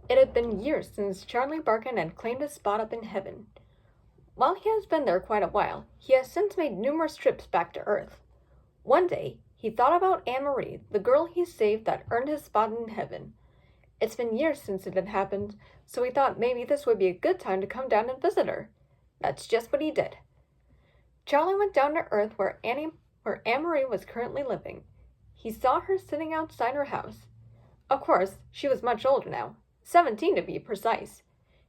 It had been years since Charlie Barkin had claimed his spot up in heaven. While he has been there quite a while, he has since made numerous trips back to Earth. One day, he thought about Anne-Marie, the girl he saved that earned his spot in heaven. It's been years since it had happened, so he thought maybe this would be a good time to come down and visit her. That's just what he did. Charlie went down to Earth where Anne-Marie was currently living. He saw her sitting outside her house. Of course, she was much older now, 17 to be precise.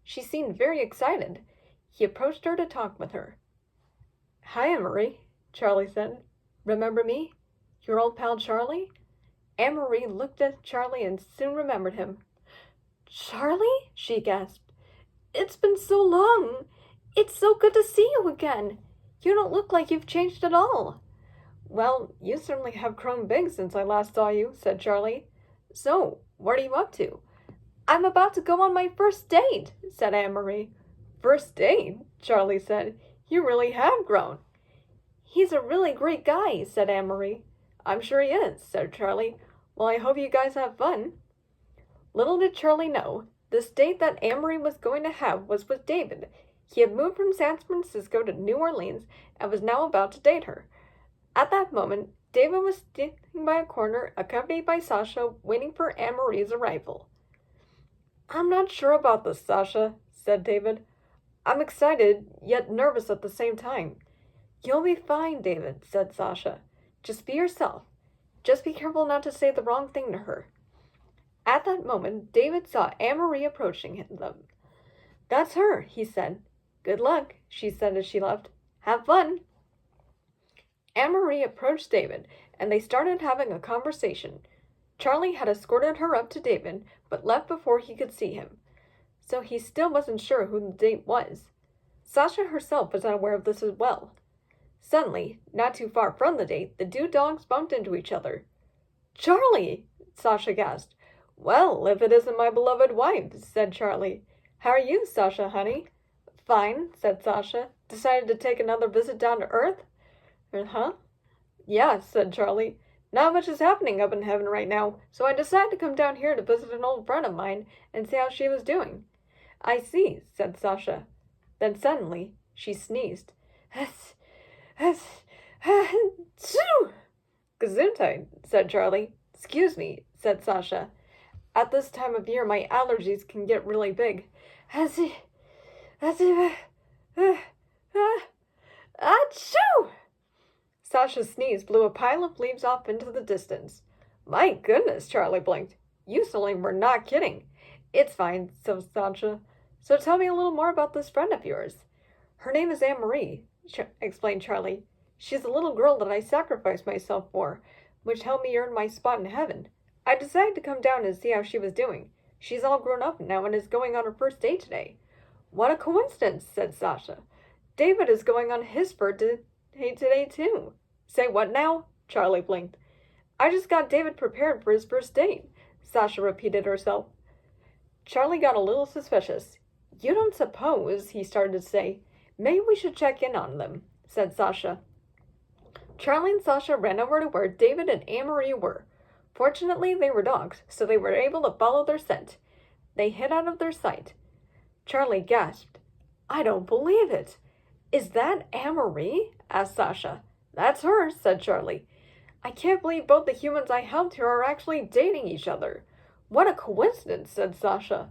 She seemed very excited. He approached her to talk with her. "Hi, Anne-Marie," Charlie said. "Remember me? Your old pal Charlie?" Anne-Marie looked at Charlie and soon remembered him. "Charlie?" she gasped. "It's been so long. It's so good to see you again. You don't look like you've changed at all." "Well, you certainly have grown big since I last saw you," said Charlie. "So, what are you up to?" "I'm about to go on my first date," said Anne-Marie. "First date?" Charlie said. "You really have grown." "He's a really great guy," said Anne-Marie. "I'm sure he is," said Charlie. "Well, I hope you guys have fun." Little did Charlie know, this date that Anne-Marie was going to have was with David. He had moved from San Francisco to New Orleans and was now about to date her. At that moment, David was standing by a corner, accompanied by Sasha, waiting for Anne-Marie's arrival. "I'm not sure about this, Sasha," said David. "I'm excited, yet nervous at the same time." "You'll be fine, David," said Sasha. "Just be yourself. Just be careful not to say the wrong thing to her." At that moment, David saw Anne-Marie approaching them. "That's her," he said. "Good luck," she said as she left. "Have fun." Anne-Marie approached David, and they started having a conversation. Charlie had escorted her up to David, but left before he could see him. So he still wasn't sure who the date was. Sasha herself was unaware of this as well. Suddenly, not too far from the date, the two dogs bumped into each other. "Charlie!" Sasha gasped. "Well, if it isn't my beloved wife," said Charlie. "How are you, Sasha, honey?" "Fine," said Sasha. "Decided to take another visit down to Earth?" "Huh?" "Yeah," said Charlie. "Not much is happening up in heaven right now, so I decided to come down here to visit an old friend of mine and see how she was doing." "I see," said Sasha. Then suddenly, she sneezed. "Gesundheit," said Charlie. "Excuse me," said Sasha. "At this time of year, my allergies can get really big." "Achoo!" Sasha's sneeze blew a pile of leaves off into the distance. "My goodness," Charlie blinked. "You certainly were not kidding." "It's fine," said Sasha. "So tell me a little more about this friend of yours." "Her name is Anne-Marie," explained Charlie. "She's a little girl that I sacrificed myself for, which helped me earn my spot in heaven. I decided to come down and see how she was doing. She's all grown up now and is going on her first date today." "What a coincidence," said Sasha. "David is going on his first date today, too." "Say what now?" Charlie blinked. "I just got David prepared for his first date," Sasha repeated herself. Charlie got a little suspicious. "You don't suppose," he started to say. "Maybe we should check in on them," said Sasha. Charlie and Sasha ran over to where David and Anne-Marie were. Fortunately, they were dogs, so they were able to follow their scent. They hid out of their sight. Charlie gasped. "I don't believe it. Is that Anne-Marie?" asked Sasha. "That's her," said Charlie. "I can't believe both the humans I helped here are actually dating each other." "What a coincidence," said Sasha.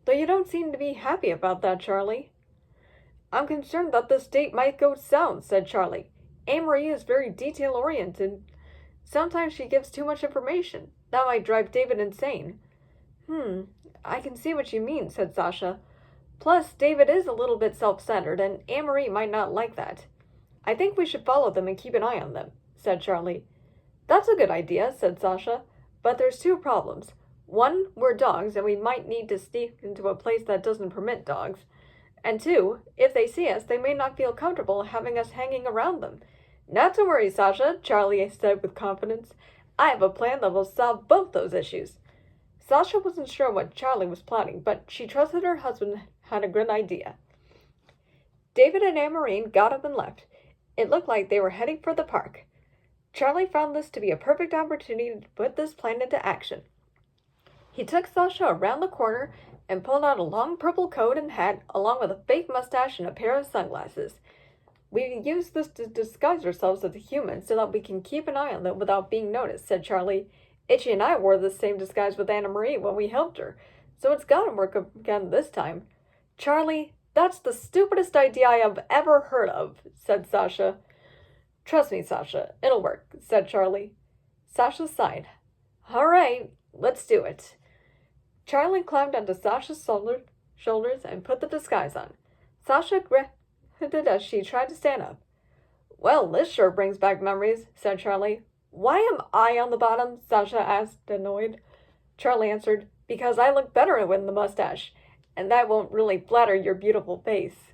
"Though you don't seem to be happy about that, Charlie." "I'm concerned that this date might go south," said Charlie. "Anne-Marie is very detail-oriented. Sometimes she gives too much information. That might drive David insane." I can see what you mean," said Sasha. "Plus, David is a little bit self-centered, and Anne-Marie might not like that." "I think we should follow them and keep an eye on them," said Charlie. "That's a good idea," said Sasha. "But there's two problems. One, we're dogs, and we might need to sneak into a place that doesn't permit dogs. And two, if they see us, they may not feel comfortable having us hanging around them." "Not to worry, Sasha," Charlie said with confidence. "I have a plan that will solve both those issues." Sasha wasn't sure what Charlie was plotting, but she trusted her husband had a good idea. David and Anne-Marie got up and left. It looked like they were heading for the park. Charlie found this to be a perfect opportunity to put this plan into action. He took Sasha around the corner and pulled out a long purple coat and hat, along with a fake mustache and a pair of sunglasses. "We use this to disguise ourselves as a human so that we can keep an eye on them without being noticed," said Charlie. "Itchy and I wore the same disguise with Anna Marie when we helped her, so it's gotta work again this time." "Charlie, that's the stupidest idea I have ever heard of," said Sasha. "Trust me, Sasha, it'll work," said Charlie. Sasha sighed. "All right, let's do it." Charlie climbed onto Sasha's shoulders and put the disguise on. Sasha grunted as she tried to stand up. "Well, this sure brings back memories," said Charlie. "Why am I on the bottom?" Sasha asked, annoyed. Charlie answered, "Because I look better with the mustache, and that won't really flatter your beautiful face."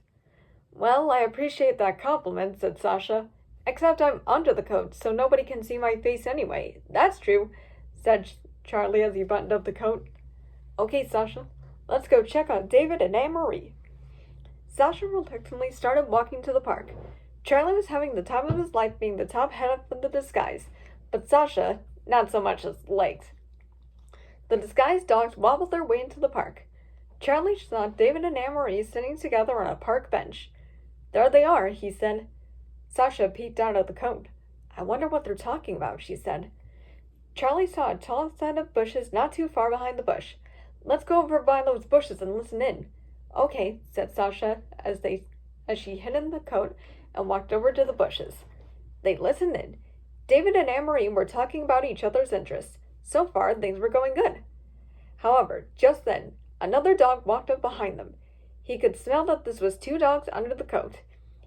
"Well, I appreciate that compliment," said Sasha. "Except I'm under the coat, so nobody can see my face anyway." "That's true," said Charlie as he buttoned up the coat. "Okay, Sasha, let's go check on David and Anne Marie." Sasha reluctantly started walking to the park. Charlie was having the time of his life being the top head of the disguise, but Sasha, not so much as liked. The disguised dogs wobbled their way into the park. Charlie saw David and Anne Marie sitting together on a park bench. "There they are," he said. Sasha peeked out of the coat. "I wonder what they're talking about," she said. Charlie saw a tall set of bushes not too far behind the bush. "Let's go over by those bushes and listen in." "Okay," said Sasha as she hid in the coat and walked over to the bushes. They listened in. David and Anne Marie were talking about each other's interests. So far, things were going good. However, just then, another dog walked up behind them. He could smell that this was two dogs under the coat.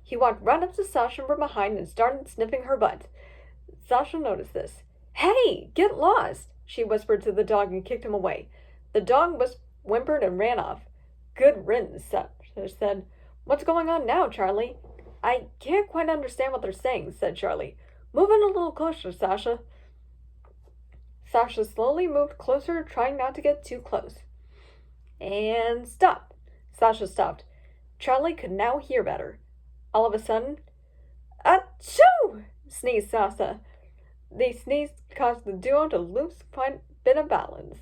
He walked right up to Sasha from behind and started sniffing her butt. Sasha noticed this. "Hey, get lost!" she whispered to the dog and kicked him away. The dog whimpered and ran off. "Good riddance," Sasha said. "What's going on now, Charlie?" "I can't quite understand what they're saying," said Charlie. "Move in a little closer, Sasha." Sasha slowly moved closer, trying not to get too close. "And stop." Sasha stopped. Charlie could now hear better. All of a sudden, "Achoo!" sneezed Sasha. The sneeze caused the duo to lose quite a bit of balance.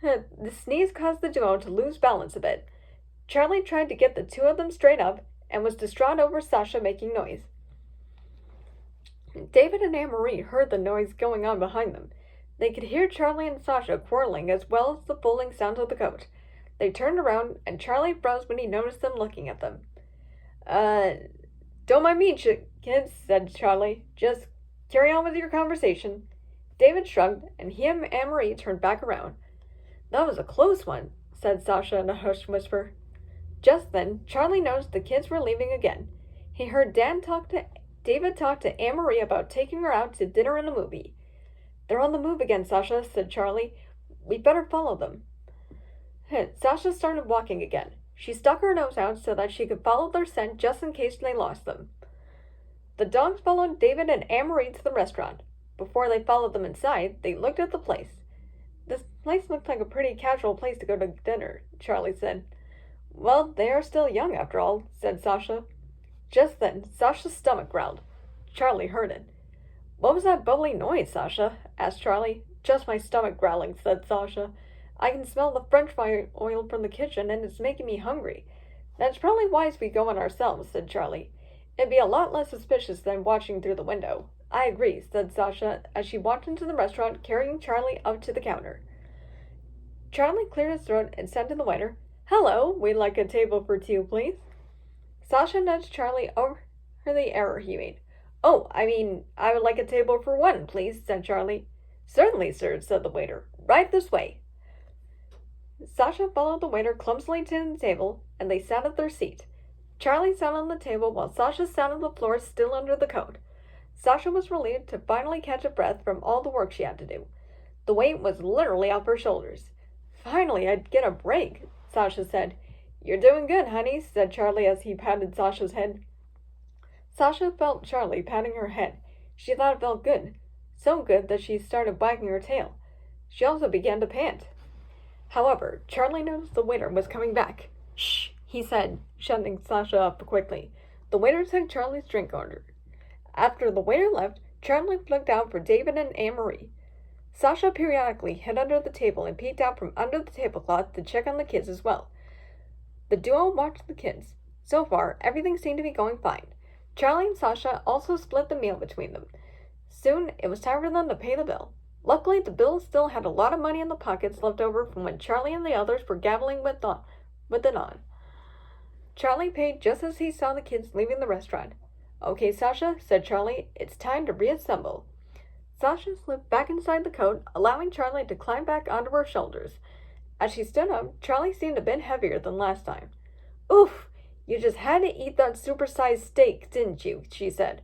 The sneeze caused the duo to lose balance a bit. Charlie tried to get the two of them straight up and was distraught over Sasha making noise. David and Anne Marie heard the noise going on behind them. They could hear Charlie and Sasha quarreling as well as the falling sound of the coat. They turned around, and Charlie froze when he noticed them looking at them. Don't mind me, kids," said Charlie. "Just carry on with your conversation." David shrugged, and he and Anne Marie turned back around. "That was a close one," said Sasha in a hushed whisper. Just then, Charlie noticed the kids were leaving again. He heard David talk to Anne Marie about taking her out to dinner and a movie. "They're on the move again, Sasha," said Charlie. "We better follow them." Sasha started walking again. She stuck her nose out so that she could follow their scent just in case they lost them. The dogs followed David and Anne Marie to the restaurant. Before they followed them inside, they looked at the place. "This place looks like a pretty casual place to go to dinner," Charlie said. "Well, they are still young after all," said Sasha. Just then, Sasha's stomach growled. Charlie heard it. "What was that bubbly noise, Sasha?" asked Charlie. "Just my stomach growling," said Sasha. "I can smell the French fry oil from the kitchen, and it's making me hungry." "That's probably wise we go in ourselves," said Charlie. "It'd be a lot less suspicious than watching through the window." "I agree," said Sasha, as she walked into the restaurant, carrying Charlie up to the counter. Charlie cleared his throat and said to the waiter, "Hello, we'd like a table for two, please." Sasha nudged Charlie over the error he made. "Oh, I would like a table for one, please," said Charlie. "Certainly, sir," said the waiter. "Right this way." Sasha followed the waiter clumsily to the table, and they sat at their seat. Charlie sat on the table while Sasha sat on the floor still under the coat. Sasha was relieved to finally catch a breath from all the work she had to do. The weight was literally off her shoulders. "Finally, I'd get a break," Sasha said. "You're doing good, honey," said Charlie as he patted Sasha's head. Sasha felt Charlie patting her head. She thought it felt good. So good that she started wagging her tail. She also began to pant. However, Charlie noticed the waiter was coming back. "Shh," he said, shutting Sasha up quickly. The waiter took Charlie's drink order. After the waiter left, Charlie looked out for David and Anne Marie. Sasha periodically hid under the table and peeked out from under the tablecloth to check on the kids as well. The duo watched the kids. So far, everything seemed to be going fine. Charlie and Sasha also split the meal between them. Soon, it was time for them to pay the bill. Luckily, the bill still had a lot of money in the pockets left over from when Charlie and the others were gabbling with it on. Charlie paid just as he saw the kids leaving the restaurant. "Okay, Sasha," said Charlie, "it's time to reassemble." Sasha slipped back inside the coat, allowing Charlie to climb back onto her shoulders. As she stood up, Charlie seemed a bit heavier than last time. "Oof! You just had to eat that supersized steak, didn't you?" she said.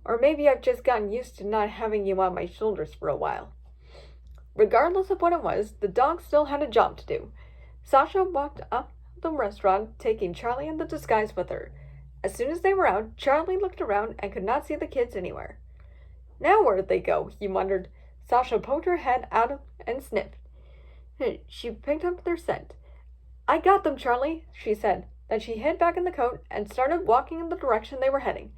"Or maybe I've just gotten used to not having you on my shoulders for a while." Regardless of what it was, the dog still had a job to do. Sasha walked up the restaurant, taking Charlie in the disguise with her. As soon as they were out, Charlie looked around and could not see the kids anywhere. Now where did they go? He wondered. Sasha poked her head out and sniffed. She picked up their scent. "I got them, Charlie," she said. Then she hid back in the coat and started walking in the direction they were heading.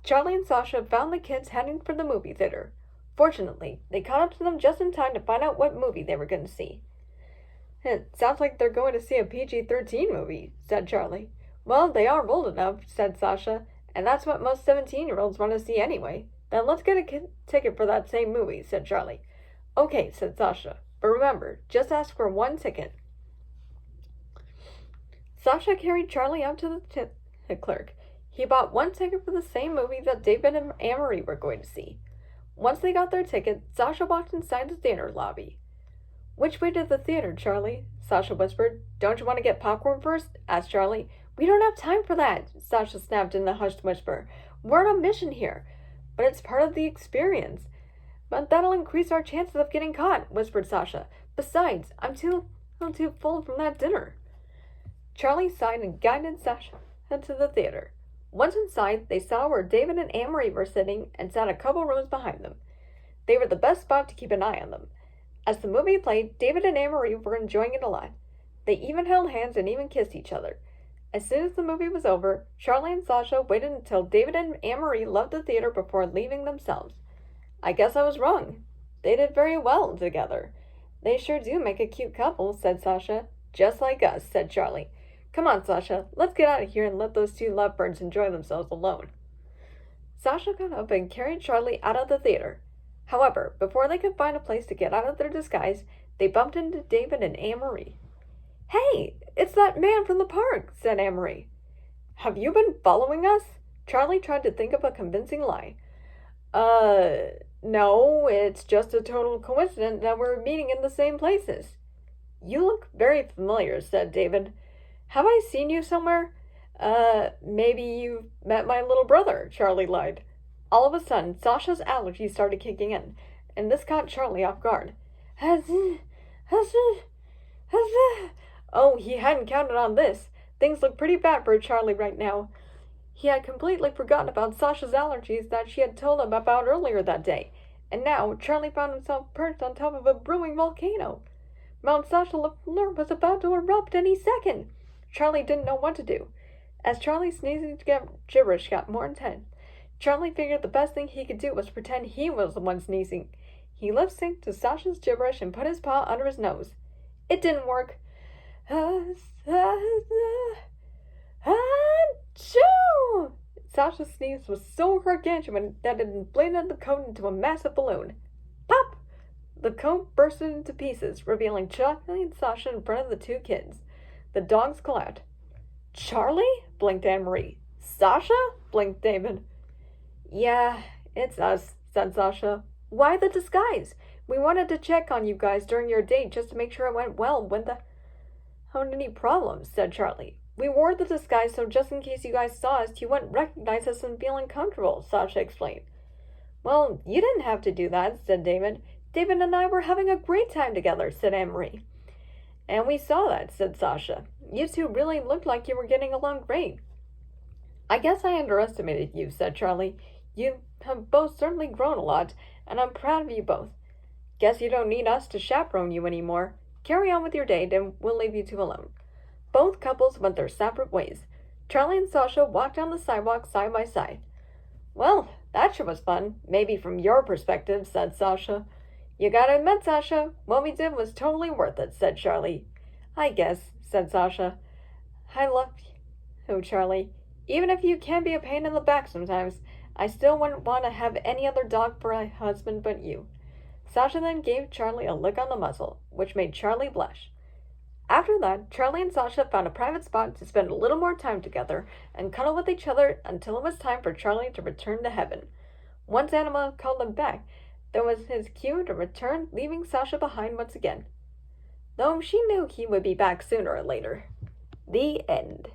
Charlie and Sasha found the kids heading for the movie theater. Fortunately, they caught up to them just in time to find out what movie they were going to see. "It sounds like they're going to see a PG-13 movie," said Charlie. "Well, they are old enough," said Sasha, "and that's what most 17-year-olds want to see anyway." "Then let's get a ticket for that same movie," said Charlie. "Okay," said Sasha, "but remember, just ask for one ticket." Sasha carried Charlie up to the ticket clerk. He bought one ticket for the same movie that David and Anne-Marie were going to see. Once they got their ticket, Sasha walked inside the theater lobby. "Which way to the theater, Charlie?" Sasha whispered. "Don't you want to get popcorn first?" asked Charlie. "We don't have time for that," Sasha snapped in a hushed whisper. "We're on a mission here." "But it's part of the experience." "But that'll increase our chances of getting caught," whispered Sasha. "Besides, I'm too full from that dinner." Charlie sighed and guided Sasha to the theater. Once inside, they saw where David and Anne-Marie were sitting and sat a couple rows behind them. They were the best spot to keep an eye on them. As the movie played, David and Anne-Marie were enjoying it a lot. They even held hands and even kissed each other. As soon as the movie was over, Charlie and Sasha waited until David and Anne-Marie left the theater before leaving themselves. "I guess I was wrong. They did very well together." "They sure do make a cute couple," said Sasha. "Just like us," said Charlie. "Come on, Sasha, let's get out of here and let those two lovebirds enjoy themselves alone." Sasha got up and carried Charlie out of the theater. However, before they could find a place to get out of their disguise, they bumped into David and Anne-Marie. "Hey, it's that man from the park," said Anne-Marie. "Have you been following us?" Charlie tried to think of a convincing lie. No, it's just a total coincidence that we're meeting in the same places." "You look very familiar," said David. "Have I seen you somewhere?" Maybe you've met my little brother," Charlie lied. All of a sudden, Sasha's allergies started kicking in, and this caught Charlie off guard. Oh, he hadn't counted on this. Things look pretty bad for Charlie right now. He had completely forgotten about Sasha's allergies that she had told him about earlier that day, and now Charlie found himself perched on top of a brewing volcano. Mount Sasha LaFleur was about to erupt any second. Charlie didn't know what to do. As Charlie's sneezing gibberish got more intense, Charlie figured the best thing he could do was pretend he was the one sneezing. He lip-synced to Sasha's gibberish and put his paw under his nose. It didn't work. Sasha's sneeze was so gargantuan that it inflated the coat into a massive balloon. Pop! The coat bursted into pieces, revealing Charlie and Sasha in front of the two kids. The dogs clapped. "Charlie?" blinked Anne-Marie. "Sasha?" blinked David. "Yeah, it's us," said Sasha. "Why the disguise? We wanted to check on you guys during your date just to make sure it went well. Without any problems," said Charlie. "We wore the disguise so just in case you guys saw us, you wouldn't recognize us and feel uncomfortable," Sasha explained. "Well, you didn't have to do that," said David. "David and I were having a great time together," said Anne-Marie. "And we saw that," said Sasha. "You two really looked like you were getting along great." "I guess I underestimated you," said Charlie. "You have both certainly grown a lot, and I'm proud of you both. Guess you don't need us to chaperone you anymore. Carry on with your date, and we'll leave you two alone." Both couples went their separate ways. Charlie and Sasha walked down the sidewalk side by side. "Well, that sure was fun, maybe from your perspective," said Sasha. You gotta admit, Sasha, what we did was totally worth it, said Charlie. I guess, said Sasha. I love you, Charlie. Even if you can be a pain in the back sometimes, I still wouldn't want to have any other dog for a husband but you. Sasha then gave Charlie a lick on the muzzle, which made Charlie blush. After that, Charlie and Sasha found a private spot to spend a little more time together and cuddle with each other until it was time for Charlie to return to heaven. Once Anima called him back, that was his cue to return, leaving Sasha behind once again. Though she knew he would be back sooner or later. The end.